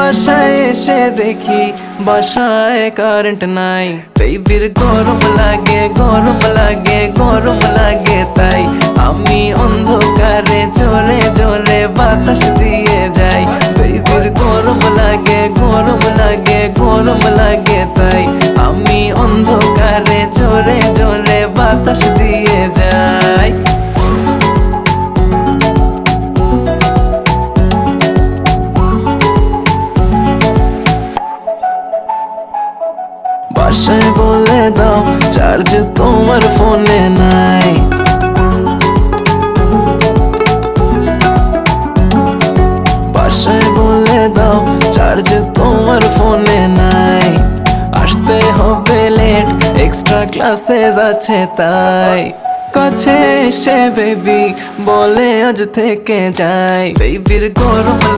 বাসায় এসে দেখি বাসায় কারেন্ট নাই। বেবির গরম লাগে গরম লাগে গরম লাগে, তাই আমি অন্ধকারে জোরে জোরে বাতাস দিয়ে যাই। বেবির গরম লাগে গরম লাগে গরম লাগে, তাই আমি অন্ধকারে জোরে জোরে বাতাস দিয়ে যাই। বাসায় বলে দাও চার্জ তোমার ফোনে নাই। বাসায় বলে দাও চার্জ তোমার ফোনে নাই। আসতে হবে লেট, এক্সট্রা ক্লাসেস আছে তাই। কাছে এসে বেবি বলে আজ থেকে যাই। বেবির গরম